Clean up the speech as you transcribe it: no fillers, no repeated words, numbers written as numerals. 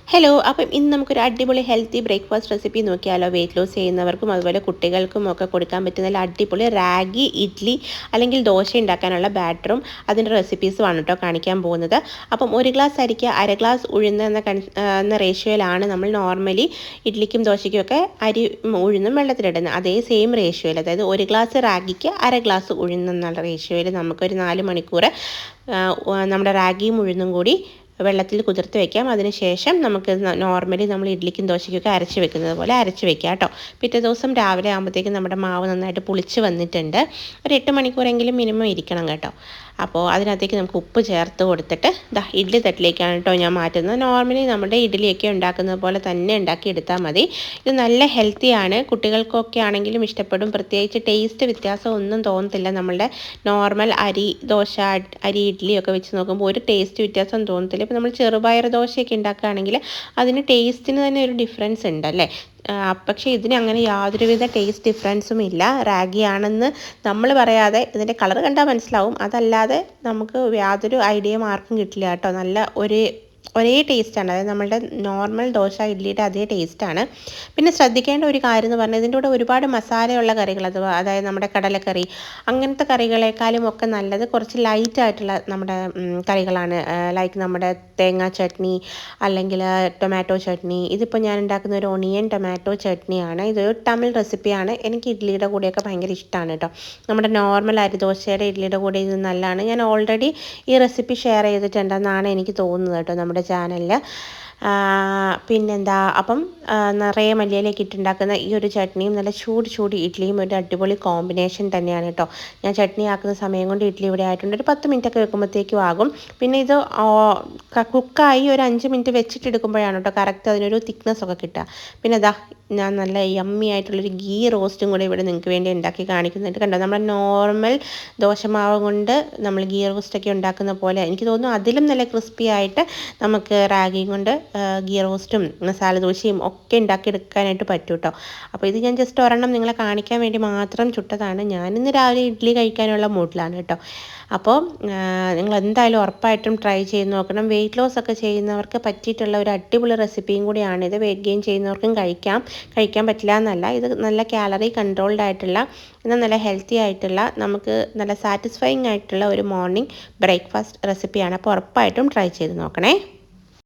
Hello, അപ്പം ഇന്ന് നമുക്കൊരു അടിപൊളി ഹെൽത്തി ബ്രേക്ക്ഫാസ്റ്റ് റെസിപ്പി നോക്കിയാലോ. വെയിറ്റ് ലോസ് ചെയ്യുന്നവർക്കും അതുപോലെ കുട്ടികൾക്കും ഒക്കെ കൊടുക്കാൻ പറ്റുന്ന നല്ല അടിപൊളി റാഗി ഇഡ്ഡലി അല്ലെങ്കിൽ ദോശ ഉണ്ടാക്കാനുള്ള ബാറ്ററും അതിൻ്റെ റെസിപ്പീസുമാണ് കേട്ടോ കാണിക്കാൻ പോകുന്നത്. അപ്പം 1 ഗ്ലാസ് അരിക്ക് 1/2 ഗ്ലാസ് ഉഴുന്ന് എന്ന റേഷ്യോയിലാണ് നമ്മൾ നോർമലി ഇഡ്ഡലിക്കും ദോശയ്ക്കും ഒക്കെ അരി ഉഴുന്നും വെള്ളത്തിലിടുന്നത്. അതേ സെയിം റേഷ്യോയിൽ, അതായത് 1 ഗ്ലാസ് റാഗിക്ക് 1/2 ഗ്ലാസ് ഉഴുന്ന് എന്നുള്ള റേഷ്യോയിൽ നമുക്കൊരു 4 മണിക്കൂർ നമ്മുടെ റാഗിയും ഉഴുന്നും കൂടി വെള്ളത്തിൽ കുതിർത്ത് വെക്കാം. അതിനുശേഷം നമുക്ക് നോർമലി നമ്മൾ ഇഡ്ഡലിക്കും ദോശയ്ക്കൊക്കെ അരച്ച് വെക്കുന്നത് പോലെ അരച്ച് വെക്കാം കേട്ടോ. പിറ്റേ ദിവസം രാവിലെ ആകുമ്പോഴത്തേക്കും നമ്മുടെ മാവ് നന്നായിട്ട് പുളിച്ച് വന്നിട്ടുണ്ട്. ഒരു 8 മണിക്കൂറെങ്കിലും മിനിമം ഇരിക്കണം കേട്ടോ. അപ്പോൾ അതിനകത്തേക്ക് നമുക്ക് ഉപ്പ് ചേർത്ത് കൊടുത്തിട്ട് ഇഡ്ഡലി തട്ടിലേക്കാണ് കേട്ടോ ഞാൻ മാറ്റുന്നത്. നോർമലി നമ്മുടെ ഇഡ്ഡലിയൊക്കെ ഉണ്ടാക്കുന്നത് പോലെ തന്നെ ഉണ്ടാക്കി എടുത്താൽ മതി. ഇത് നല്ല ഹെൽത്തിയാണ്, കുട്ടികൾക്കൊക്കെ ആണെങ്കിലും ഇഷ്ടപ്പെടും. പ്രത്യേകിച്ച് ടേസ്റ്റ് വ്യത്യാസം ഒന്നും തോന്നത്തില്ല. നമ്മളുടെ നോർമൽ അരി ദോശ അരി ഇഡ്ഡലിയൊക്കെ വെച്ച് നോക്കുമ്പോൾ ഒരു ടേസ്റ്റ് വ്യത്യാസം തോന്നത്തില്ല. ഇപ്പോൾ നമ്മൾ ചെറുപയർ ദോശയൊക്കെ ഉണ്ടാക്കുകയാണെങ്കിൽ അതിന് ടേസ്റ്റിന് തന്നെ ഒരു ഡിഫറൻസ് ഉണ്ടല്ലേ. പക്ഷേ ഇതിന് അങ്ങനെ യാതൊരുവിധ ടേസ്റ്റ് ഡിഫറൻസും ഇല്ല. റാഗി ആണെന്ന് നമ്മൾ പറയാതെ ഇതിൻ്റെ കളർ കണ്ടാൽ മനസ്സിലാവും. അതല്ലാതെ നമുക്ക് യാതൊരു ഐഡിയയും ആർക്കും കിട്ടില്ല കേട്ടോ. നല്ല ഒരേ ടേസ്റ്റാണ്, അതായത് നമ്മളുടെ നോർമൽ ദോശ ഇഡ്ഡലിയുടെ അതേ ടേസ്റ്റാണ്. പിന്നെ ശ്രദ്ധിക്കേണ്ട ഒരു കാര്യം എന്ന് പറഞ്ഞാൽ ഇതിൻ്റെ കൂടെ ഒരുപാട് മസാലയുള്ള കറികൾ, അതായത് നമ്മുടെ കടലക്കറി അങ്ങനത്തെ കറികളെക്കാളും ഒക്കെ നല്ലത് കുറച്ച് ലൈറ്റ് ആയിട്ടുള്ള നമ്മുടെ കറികളാണ്. ലൈക്ക് നമ്മുടെ തേങ്ങാ ചട്നി അല്ലെങ്കിൽ ടൊമാറ്റോ ചട്നി. ഇതിപ്പോൾ ഞാൻ ഉണ്ടാക്കുന്ന ഒരു ഒണിയൻ ടൊമാറ്റോ ചട്നിയാണ്. ഇതൊരു തമിഴ് റെസിപ്പിയാണ്. എനിക്ക് ഇഡ്ഡലിയുടെ കൂടെയൊക്കെ ഭയങ്കര ഇഷ്ടമാണ് കേട്ടോ. നമ്മുടെ നോർമൽ അരിദോശയുടെ ഇഡ്ഡലിയുടെ കൂടെ ഇത് നല്ലതാണ്. ഞാൻ ഓൾറെഡി ഈ റെസിപ്പി ഷെയർ ചെയ്തിട്ടുണ്ടെന്നാണ് എനിക്ക് തോന്നുന്നത് കേട്ടോ നമ്മുടെ ചാനലിൽ. പിന്നെന്താ, അപ്പം നിറയെ മല്ലിയിലേക്ക് ഇട്ടുണ്ടാക്കുന്ന ഈ ഒരു ചട്നിയും നല്ല ചൂട് ഇഡ്ഡലിയും ഒരു അടിപൊളി കോമ്പിനേഷൻ തന്നെയാണ് കേട്ടോ. ഞാൻ ചട്നി ആക്കുന്ന സമയം കൊണ്ട് ഇഡ്ഡലി ഇവിടെ ആയിട്ടുണ്ട്. ഒരു 10 മിനിറ്റൊക്കെ വെക്കുമ്പോഴത്തേക്കും ആകും. പിന്നെ ഇത് കുക്കായി ഒരു 5 മിനിറ്റ് വെച്ചിട്ടെടുക്കുമ്പോഴാണ് കേട്ടോ കറക്റ്റ് അതിനൊരു തിക്നെസ് ഒക്കെ കിട്ടുക. പിന്നെ ഞാൻ നല്ല യമ്മി ആയിട്ടുള്ളൊരു ഗീ റോസ്റ്റും കൂടെ ഇവിടെ നിങ്ങൾക്ക് വേണ്ടി ഉണ്ടാക്കി കാണിക്കുന്നുണ്ട്. കണ്ടോ, നമ്മുടെ നോർമൽ ദോശമാവ് കൊണ്ട് നമ്മൾ ഗീ റോസ്റ്റൊക്കെ ഉണ്ടാക്കുന്ന പോലെ എനിക്ക് തോന്നുന്നു അതിലും നല്ല ക്രിസ്പി ആയിട്ട് നമുക്ക് റാഗിയും കൊണ്ട് ഗീ റോസ്റ്റും മസാല ദോശയും ഒക്കെ ഉണ്ടാക്കിയെടുക്കാനായിട്ട് പറ്റും കേട്ടോ. അപ്പോൾ ഇത് ഞാൻ ജസ്റ്റ് ഒരെണ്ണം നിങ്ങളെ കാണിക്കാൻ വേണ്ടി മാത്രം ചുട്ടതാണ്. ഞാനിന്ന് രാവിലെ ഇഡ്ഡലി കഴിക്കാനുള്ള മൂഡിലാണ് കേട്ടോ. അപ്പോൾ നിങ്ങൾ എന്തായാലും ഉറപ്പായിട്ടും ട്രൈ ചെയ്ത് നോക്കണം. വെയിറ്റ് ലോസ് ഒക്കെ ചെയ്യുന്നവർക്ക് പറ്റിയിട്ടുള്ള ഒരു അടിപൊളി റെസിപ്പിയും കൂടിയാണിത്. വെയിറ്റ് ഗെയിൻ ചെയ്യുന്നവർക്കും കഴിക്കാൻ പറ്റില്ല എന്നല്ല, ഇത് നല്ല കാലറി കൺട്രോൾഡ് ആയിട്ടുള്ള എന്നാൽ നല്ല ഹെൽത്തി ആയിട്ടുള്ള നമുക്ക് നല്ല സാറ്റിസ്ഫൈയിങ് ആയിട്ടുള്ള ഒരു മോർണിംഗ് ബ്രേക്ക്ഫാസ്റ്റ് റെസിപ്പിയാണ്. അപ്പോൾ ഉറപ്പായിട്ടും ട്രൈ ചെയ്ത് നോക്കണേ.